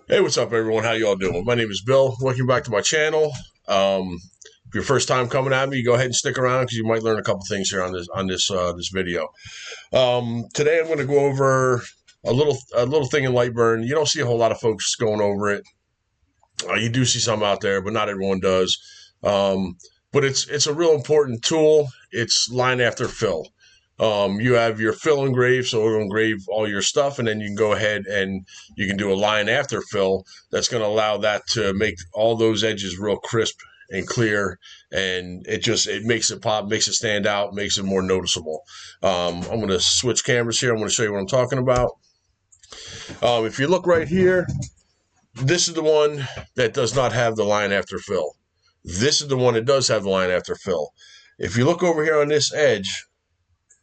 Hey, what's up, everyone? How y'all doing? My name is Bill. Welcome back to my channel. If your first time coming at me, go ahead and stick around because you might learn a couple things here on this video. Today, I'm going to go over a little thing in Lightburn. You don't see a whole lot of folks going over it. You do see some out there, but not everyone does. But it's a real important tool. It's line after fill. You have your fill engrave, so it'll engrave all your stuff, and then you can go ahead and you can do a line after fill. That's going to allow that to make all those edges real crisp and clear, and it makes it pop, makes it stand out, makes it more noticeable. I'm going to switch cameras here. I'm going to show you what I'm talking about. If you look right here, this is the one that does not have the line after fill. This is the one that does have the line after fill. If you look over here on this edge,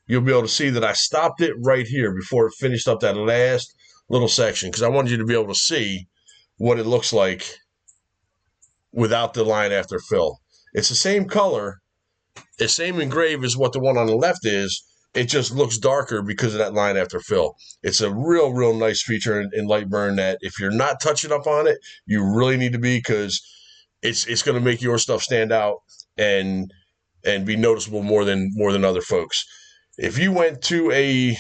you'll be able to see that I stopped it right here before it finished up that last little section because I wanted you to be able to see what it looks like without the line after fill. It's the same color, the same engrave as what the one on the left is. It just looks darker because of that line after fill. It's a real nice feature in Lightburn that if you're not touching up on it, you really need to be, because it's going to make your stuff stand out and be noticeable more than other folks. If you went to a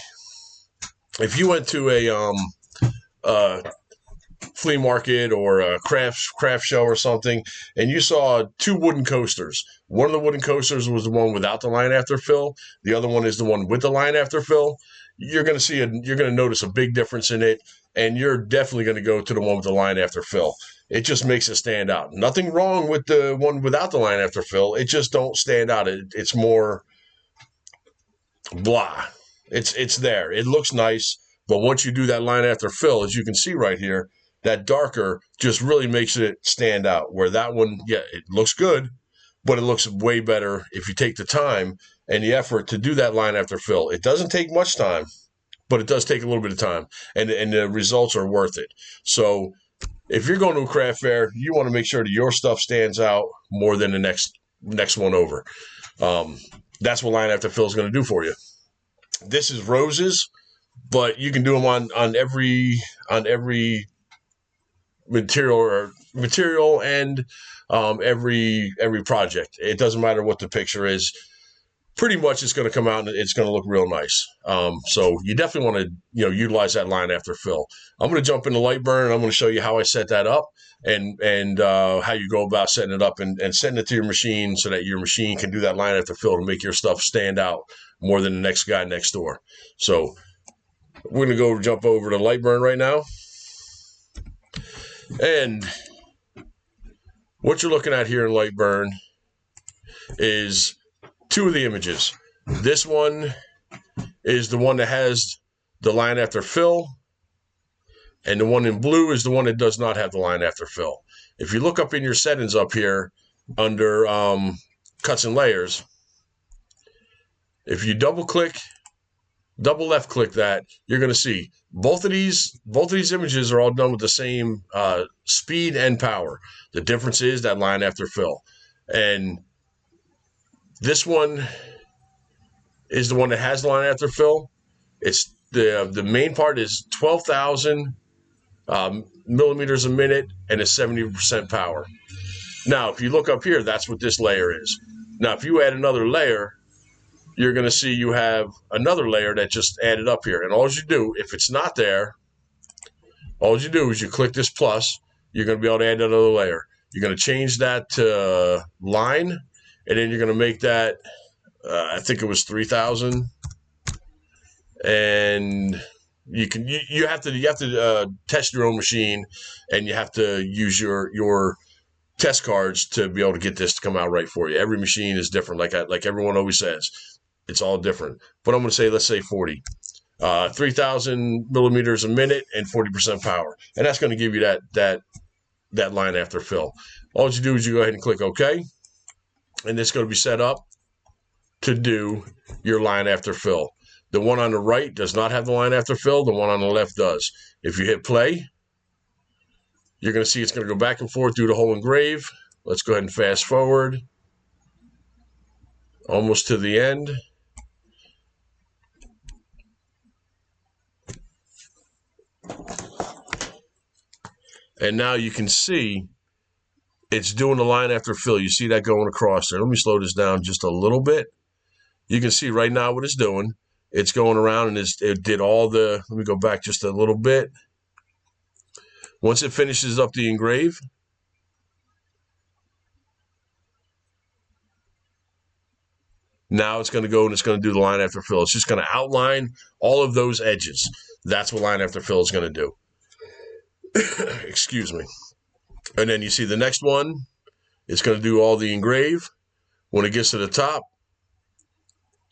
flea market or a craft show or something, and you saw two wooden coasters, one of the wooden coasters was the one without the line after fill, the other one is the one with the line after fill, you're going to notice a big difference in it, and you're definitely going to go to the one with the line after fill. It just makes it stand out. Nothing wrong with the one without the line after fill. It just don't stand out. It's more blah. It's there. It looks nice, but once you do that line after fill, as you can see right here, that darker just really makes it stand out. Where that one, yeah, it looks good, but it looks way better if you take the time and the effort to do that line after fill. It doesn't take much time, but it does take a little bit of time, and the results are worth it. So if you're going to a craft fair, you want to make sure that your stuff stands out more than the next one over. That's what line after fill is going to do for you. This is roses, but you can do them on every material and every project. It doesn't matter what the picture is. Pretty much it's going to come out and it's going to look real nice. So you definitely want to utilize that line after fill. I'm going to jump into Lightburn and I'm going to show you how I set that up and how you go about setting it up and setting it to your machine so that your machine can do that line after fill to make your stuff stand out more than the next guy next door. So we're going to jump over to Lightburn right now. And what you're looking at here in Lightburn is two of the images. This one is the one that has the line after fill, and the one in blue is the one that does not have the line after fill. If you look up in your settings up here under cuts and layers, if you double left click that, you're going to see both of these images are all done with the same speed and power. The difference is that line after fill, and this one is the one that has the line after fill. It's the main part is 12,000 millimeters a minute and it's 70% power. Now, if you look up here, that's what this layer is. Now, if you add another layer, you're going to see you have another layer that just added up here. And all you do, if it's not there, all you do is you click this plus. You're going to be able to add another layer. You're going to change that to line, and then you're going to make that, I think it was 3,000. And you have to test your own machine, and you have to use your test cards to be able to get this to come out right for you. Every machine is different, like everyone always says. It's all different. But I'm going to say, let's say 40. 3,000 millimeters a minute and 40% power. And that's going to give you that line after fill. All you do is you go ahead and click OK. And it's going to be set up to do your line after fill. The one on the right does not have the line after fill. The one on the left does. If you hit play, you're going to see it's going to go back and forth through the whole engrave. Let's go ahead and fast forward. Almost to the end. And now you can see it's doing the line after fill. You see that going across there. Let me slow this down just a little bit. You can see right now what it's doing. It's going around and it did all the, let me go back just a little bit. Once it finishes up the engrave, now it's going to go and it's going to do the line after fill. It's just going to outline all of those edges. That's what line after fill is going to do. Excuse me. And then you see the next one, it's going to do all the engrave. When it gets to the top,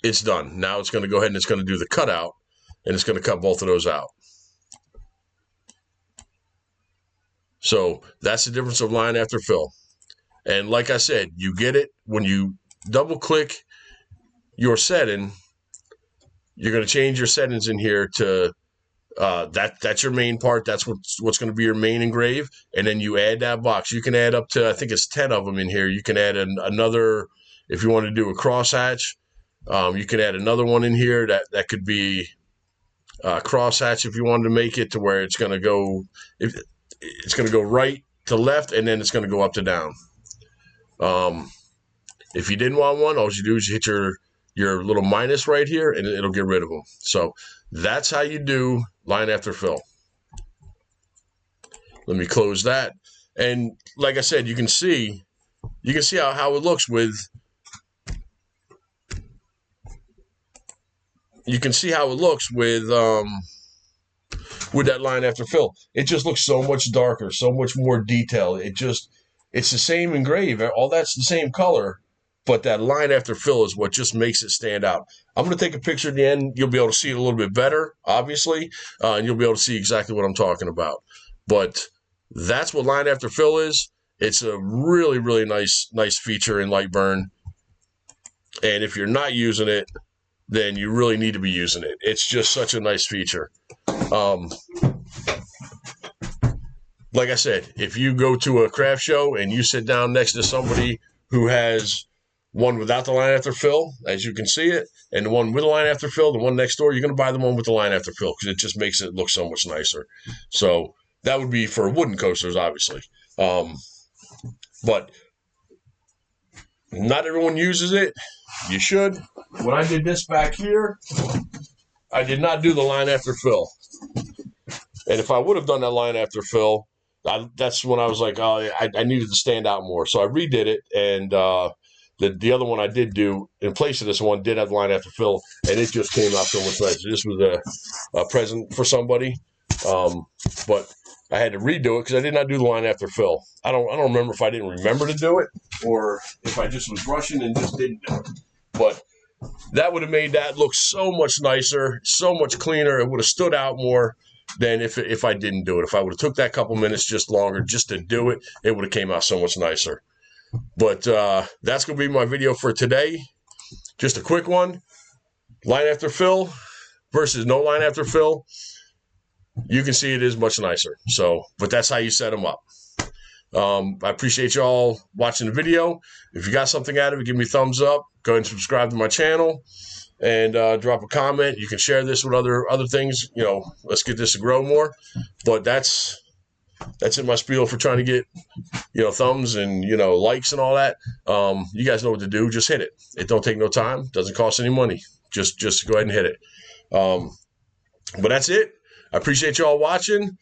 it's done. Now it's going to go ahead and it's going to do the cutout, and it's going to cut both of those out. So that's the difference of line after fill. And like I said, you get it when you double click your setting. You're going to change your settings in here to that's your main part. That's what's going to be your main engrave. And then you add that box. You can add up to, I think it's 10 of them in here. You can add another, if you want to do a crosshatch, you can add another one in here. That could be crosshatch if you wanted to make it to where it's going to go, it's going to go right to left, and then it's going to go up to down. If you didn't want one, all you do is you hit your little minus right here, and it'll get rid of them. So that's how you do line after fill. Let me close that. And like I said, you can see how it looks with, with that line after fill. It just looks so much darker, so much more detailed. It's the same engrave. All that's the same color, but that line after fill is what just makes it stand out. I'm going to take a picture at the end. You'll be able to see it a little bit better, obviously, and you'll be able to see exactly what I'm talking about. But that's what line after fill is. It's a really, really nice feature in Lightburn. And if you're not using it, then you really need to be using it. It's just such a nice feature. Like I said, if you go to a craft show and you sit down next to somebody who has one without the line after fill, as you can see it, and the one with the line after fill, the one next door, you're going to buy the one with the line after fill because it just makes it look so much nicer. So that would be for wooden coasters, obviously. But not everyone uses it. You should. When I did this back here, I did not do the line after fill. And if I would have done that line after fill, that's when I was like, oh, I needed to stand out more. So I redid it, and the other one I did do in place of this one did have the line after fill, and it just came out so much nicer. This was a present for somebody, but I had to redo it because I did not do the line after fill. I don't remember if I didn't remember to do it or if I just was rushing and just didn't do it. But that would have made that look so much nicer, so much cleaner. It would have stood out more than if I didn't do it. If I would have took that couple minutes just longer just to do it, it would have came out so much nicer. But that's going to be my video for today. Just a quick one. Line after fill versus no line after fill. You can see it is much nicer. So, but that's how you set them up. I appreciate y'all watching the video. If you got something out of it, give me a thumbs up. Go ahead and subscribe to my channel, and drop a comment. You can share this with other things. You know, let's get this to grow more. But that's in my spiel for trying to get, you know, thumbs and, you know, likes and all that. You guys know what to do. Just hit it. It don't take no time. Doesn't cost any money. Just go ahead and hit it. But that's it. I appreciate y'all watching.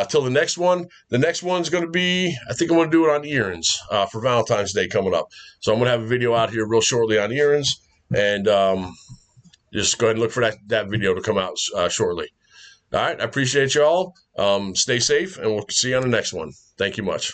Till the next one. The next one's going to be, I think I'm going to do it on earrings for Valentine's Day coming up. So I'm going to have a video out here real shortly on earrings, and just go ahead and look for that video to come out shortly. All right. I appreciate y'all. Stay safe, and we'll see you on the next one. Thank you much.